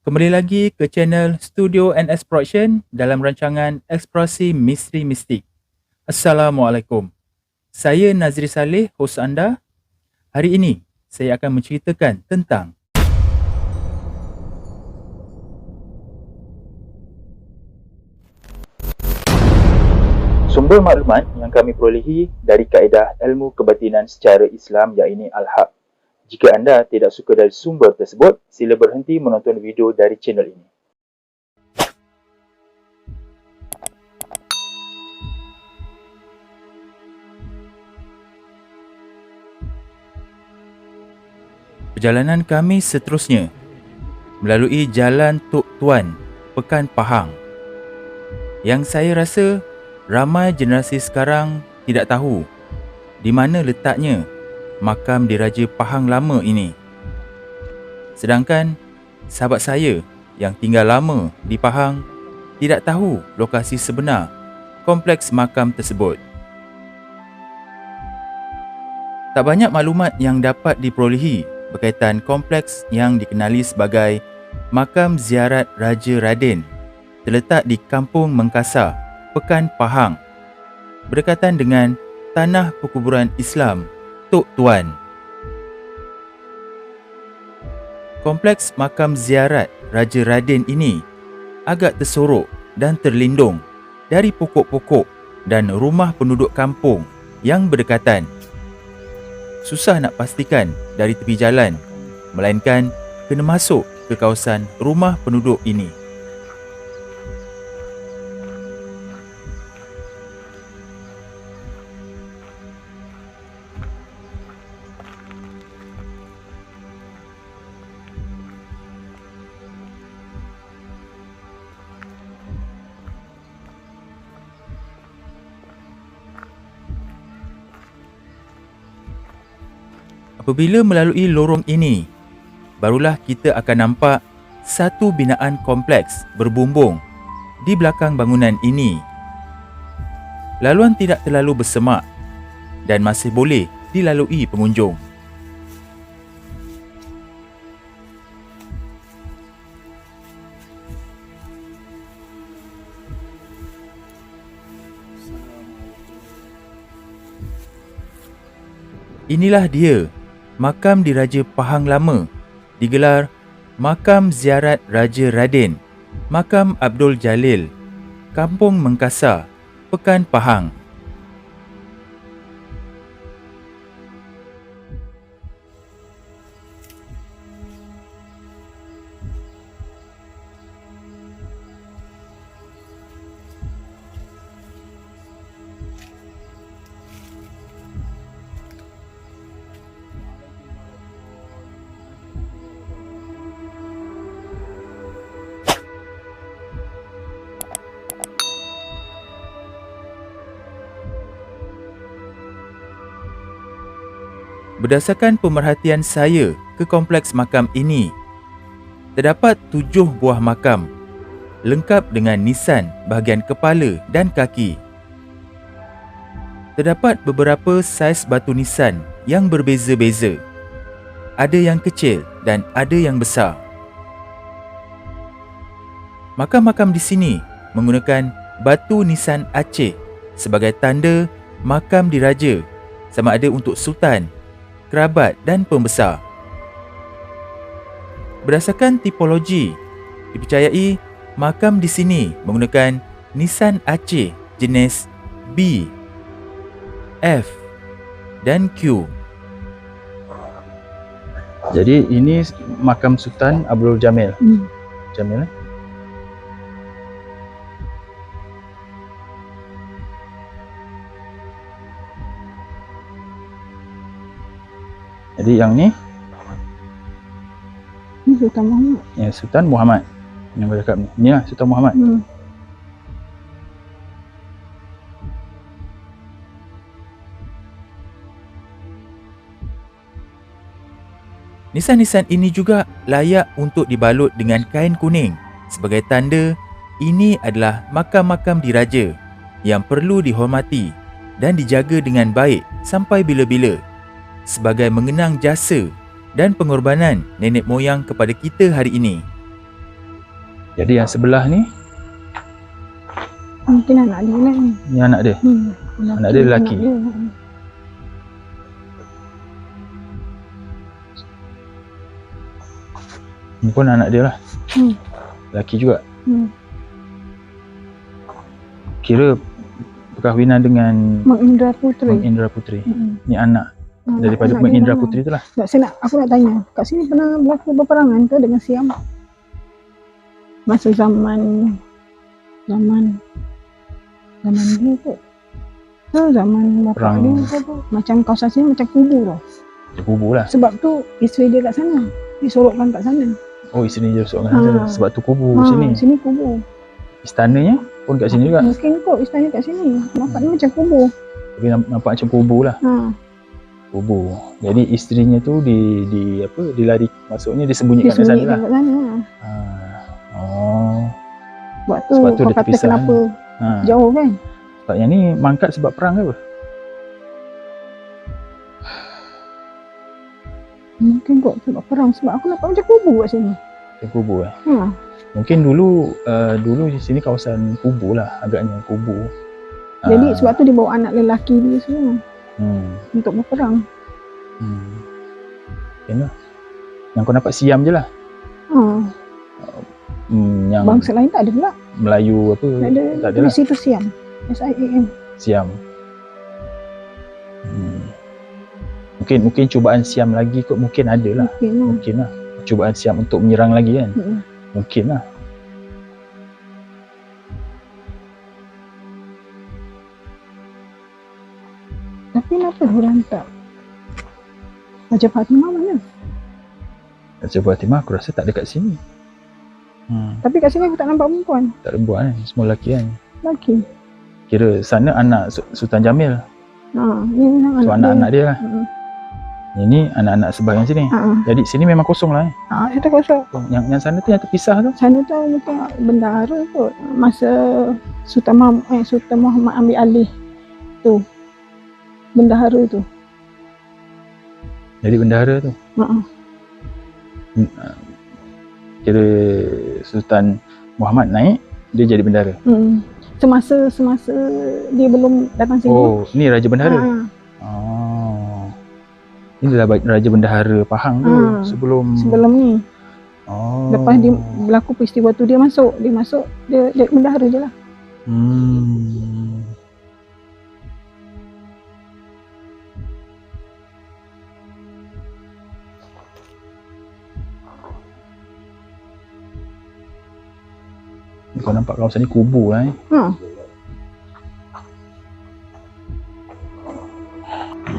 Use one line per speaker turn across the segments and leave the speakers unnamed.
Kembali lagi ke channel Studio NS Production dalam rancangan Eksplorasi Misteri Mistik. Assalamualaikum. Saya Nazri Saleh, hos anda. Hari ini, saya akan menceritakan tentang sumber maklumat yang kami perolehi dari kaedah ilmu kebatinan secara Islam iaitu Al-Haq. Jika anda tidak suka dari sumber tersebut, sila berhenti menonton video dari channel ini. Perjalanan kami seterusnya melalui Jalan Tok Tuan, Pekan Pahang, yang saya rasa ramai generasi sekarang tidak tahu di mana letaknya makam Diraja Pahang lama ini. Sedangkan sahabat saya yang tinggal lama di Pahang tidak tahu lokasi sebenar kompleks makam tersebut. Tak banyak maklumat yang dapat diperolehi berkaitan kompleks yang dikenali sebagai Makam Ziarat Raja Raden, terletak di Kampung Mengkasar, Pekan Pahang, berdekatan dengan Tanah Perkuburan Islam Tok Tuan. Kompleks Makam Ziarat Raja Raden ini agak tersorok dan terlindung dari pokok-pokok dan rumah penduduk kampung yang berdekatan. Susah nak pastikan dari tepi jalan, melainkan kena masuk ke kawasan rumah penduduk ini. Apabila melalui lorong ini, barulah kita akan nampak satu binaan kompleks berbumbung di belakang bangunan ini. Laluan tidak terlalu bersemak dan masih boleh dilalui pengunjung. Inilah dia makam Diraja Pahang lama, digelar Makam Ziarat Raja Raden, Makam Abdul Jalil, Kampung Mengkasar, Pekan Pahang. Berdasarkan pemerhatian saya ke kompleks makam ini, terdapat 7 buah makam lengkap dengan nisan bahagian kepala dan kaki. Terdapat beberapa saiz batu nisan yang berbeza-beza. Ada yang kecil dan ada yang besar. Makam-makam di sini menggunakan batu nisan Aceh sebagai tanda makam diraja, sama ada untuk sultan, kerabat dan pembesar. Berdasarkan tipologi, dipercayai makam di sini menggunakan nisan Aceh jenis B, F dan Q.
Jadi ini makam Sultan Abdul Jamil. Jamil. Jadi yang ni
Sultan Muhammad.
ya Sultan Muhammad. Yang saya cakap ni. Ni lah Sultan Muhammad.
Nisan-nisan ini juga layak untuk dibalut dengan kain kuning sebagai tanda ini adalah makam-makam diraja yang perlu dihormati dan dijaga dengan baik sampai bila-bila, sebagai mengenang jasa dan pengorbanan nenek moyang kepada kita hari ini.
Jadi yang sebelah ni,
Mungkin anak dia lah ni.
ni anak dia. Anak dia lelaki.
Anak dia.
Ni pun anak dia lah. Lelaki juga. Kira perkahwinan dengan
Mak Indra Puteri.
Mak Indra Puteri. Ni anak daripada
anak
Mak
dia
Indra
lah.
Puteri tu lah.
Tak, aku nak tanya, kat sini pernah berlaku peperangan ke dengan Siam? Masa zaman dia kot. Zaman bapak
Perang.
dia ke apa? Macam kawasan sini macam kubu tau.
Dia kubur lah.
Sebab tu isteri dia kat sana. Disorokkan kat sana.
Oh, isteri dia seorang sebab tu kubur sini.
Sini kubu.
Istananya pun kat sini juga.
Mungkin kot istana kat sini. Nampak ni macam kubu.
Tapi nampak macam kubur lah. Kubur. Jadi isterinya tu dilari, maksudnya disembunyikan kat sana lah.
Disembunyikan kat sana.
Oh.
Sebab tu
Sebab tu
kau
dia
kata
terpisah,
kenapa jauh kan?
Sebab yang ni mangkat sebab perang ke apa?
Mungkin kot sebab perang. Sebab aku nampak macam kubu kat sini.
Macam kubur Mungkin dulu di sini kawasan kubur lah, agaknya kubur.
Jadi sebab tu dia bawa anak lelaki dia semua untuk berperang.
Yalah. Yang kau nampak Siam je lah. Yang
Bangsa lain tak ada pula.
Melayu apa
Tak ada.
tak ada lah.
Tulis situ Siam. SIAM.
Siam. Mungkin cubaan Siam lagi kot, mungkin ada lah. Mungkin lah. Cubaan Siam untuk menyerang lagi kan. Mungkin lah.
Tapi kenapa diorang tak? Raja Fatimah mana?
Raja Fatimah aku rasa tak ada kat sini.
Tapi kat sini aku tak nampak perempuan.
Tak ada buat kan, semua lelaki kan.
Lelaki.
Kira sana anak Sultan Jamil.
Ni
So anak-anak dia lah. Ini anak-anak sebelah sini. Jadi sini memang kosong lah.
Kita kosong.
Yang sana tu yang terpisah tu.
Sana tu mungkin bendahara kot. Masa Sultan Muhammad ambil alih tu. Bendahara tu.
Jadi bendahara tu. Kira Sultan Muhammad naik, dia jadi bendahara.
Semasa dia belum datang sini.
Oh, ni Raja Bendahara. Ini adalah Raja Bendahara Pahang tu sebelum
ni. Lepas dia berlaku peristiwa tu dia masuk dia jadi bendahara je lah.
Kau nampak kawasan ni kubur lah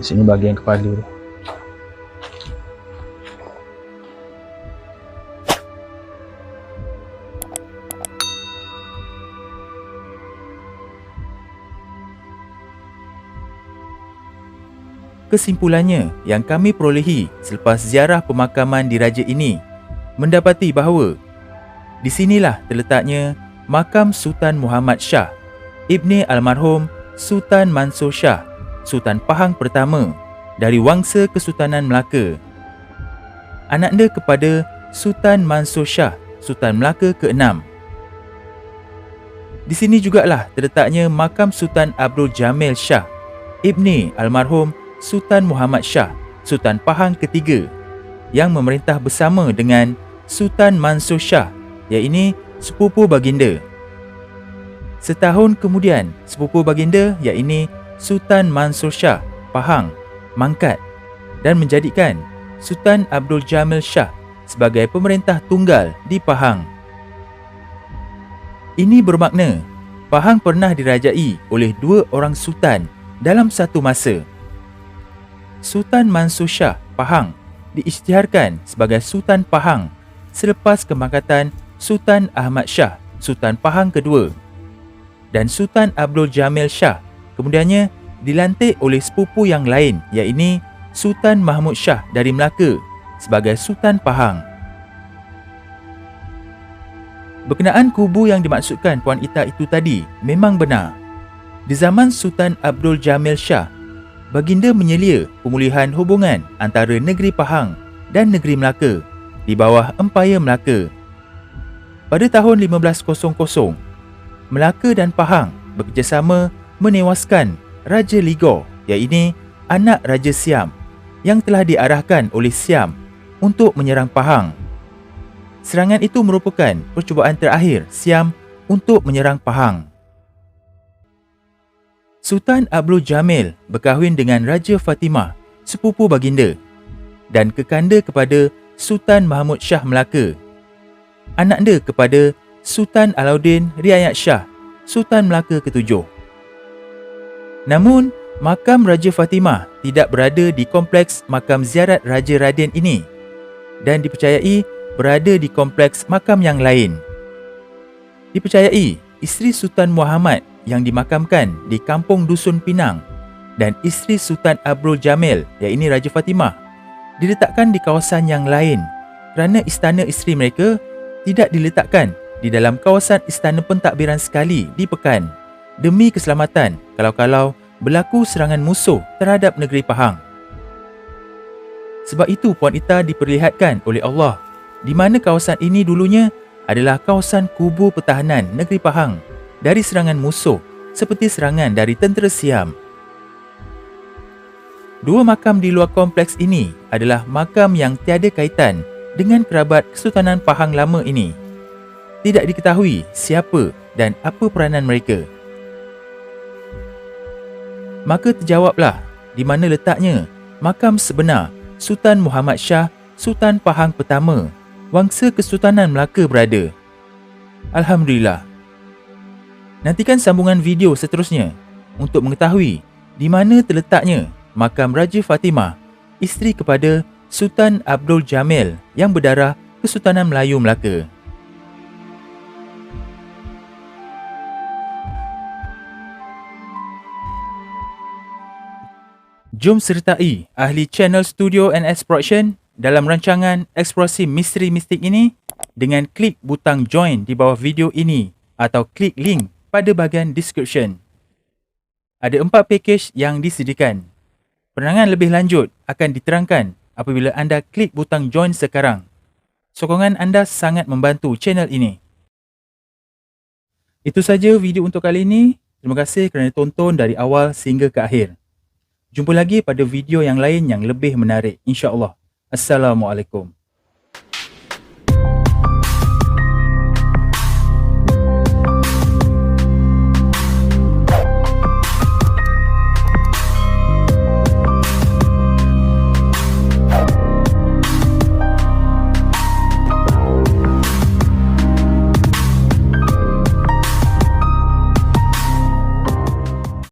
Sini bahagian kepala tu.
Kesimpulannya yang kami perolehi selepas ziarah pemakaman diraja ini mendapati bahawa di sinilah terletaknya makam Sultan Muhammad Shah, ibni almarhum Sultan Mansur Shah, Sultan Pahang pertama dari Wangsa Kesultanan Melaka. Anaknya kepada Sultan Mansur Shah, Sultan Melaka ke-6. Di sini jugalah terletaknya makam Sultan Abdul Jamil Shah, ibni almarhum Sultan Muhammad Shah, Sultan Pahang ketiga yang memerintah bersama dengan Sultan Mansur Shah, iaitu sepupu baginda. Setahun kemudian, sepupu baginda iaitu Sultan Mansur Shah Pahang mangkat dan menjadikan Sultan Abdul Jamil Shah sebagai pemerintah tunggal di Pahang. Ini bermakna Pahang pernah dirajai oleh dua orang sultan dalam satu masa. Sultan Mansur Shah Pahang diisytiharkan sebagai Sultan Pahang selepas kemangkatan Sultan Ahmad Shah, Sultan Pahang kedua, dan Sultan Abdul Jamil Shah kemudiannya dilantik oleh sepupu yang lain iaitu Sultan Mahmud Shah dari Melaka sebagai Sultan Pahang. Berkenaan kubu yang dimaksudkan Puan Ita itu tadi memang benar. Di zaman Sultan Abdul Jamil Shah, baginda menyelia pemulihan hubungan antara negeri Pahang dan negeri Melaka di bawah Empayar Melaka. Pada tahun 1500, Melaka dan Pahang bekerjasama menewaskan Raja Ligor, iaitu anak Raja Siam yang telah diarahkan oleh Siam untuk menyerang Pahang. Serangan itu merupakan percubaan terakhir Siam untuk menyerang Pahang. Sultan Abdul Jamil berkahwin dengan Raja Fatimah, sepupu baginda, dan kekanda kepada Sultan Mahmud Shah Melaka, anaknya kepada Sultan Alauddin Riayat Shah, Sultan Melaka ke-7. Namun, makam Raja Fatimah tidak berada di kompleks makam ziarat Raja Raden ini dan dipercayai berada di kompleks makam yang lain. Dipercayai isteri Sultan Muhammad yang dimakamkan di Kampung Dusun Pinang dan isteri Sultan Abdul Jamil, iaitu Raja Fatimah, diletakkan di kawasan yang lain kerana istana isteri mereka tidak diletakkan di dalam kawasan istana pentadbiran sekali di Pekan demi keselamatan kalau-kalau berlaku serangan musuh terhadap negeri Pahang. Sebab itu Puan Ita diperlihatkan oleh Allah di mana kawasan ini dulunya adalah kawasan kubu pertahanan negeri Pahang dari serangan musuh seperti serangan dari tentera Siam. Dua makam di luar kompleks ini adalah makam yang tiada kaitan dengan kerabat Kesultanan Pahang lama ini. Tidak diketahui siapa dan apa peranan mereka. Maka terjawablah di mana letaknya makam sebenar Sultan Muhammad Shah, Sultan Pahang pertama, Wangsa Kesultanan Melaka berada. Alhamdulillah. Nantikan sambungan video seterusnya untuk mengetahui di mana terletaknya makam Raja Fatimah, isteri kepada Sultan Abdul Jamil yang berdarah Kesultanan Melayu Melaka. Jom sertai ahli channel Studio NS Production dalam rancangan eksplorasi misteri mistik ini dengan klik butang join di bawah video ini atau klik link pada bahagian description. Ada 4 pakej yang disediakan. Penerangan lebih lanjut akan diterangkan apabila anda klik butang join sekarang. Sokongan anda sangat membantu channel ini. Itu saja video untuk kali ini. Terima kasih kerana tonton dari awal sehingga ke akhir. Jumpa lagi pada video yang lain yang lebih menarik, insya-Allah. Assalamualaikum.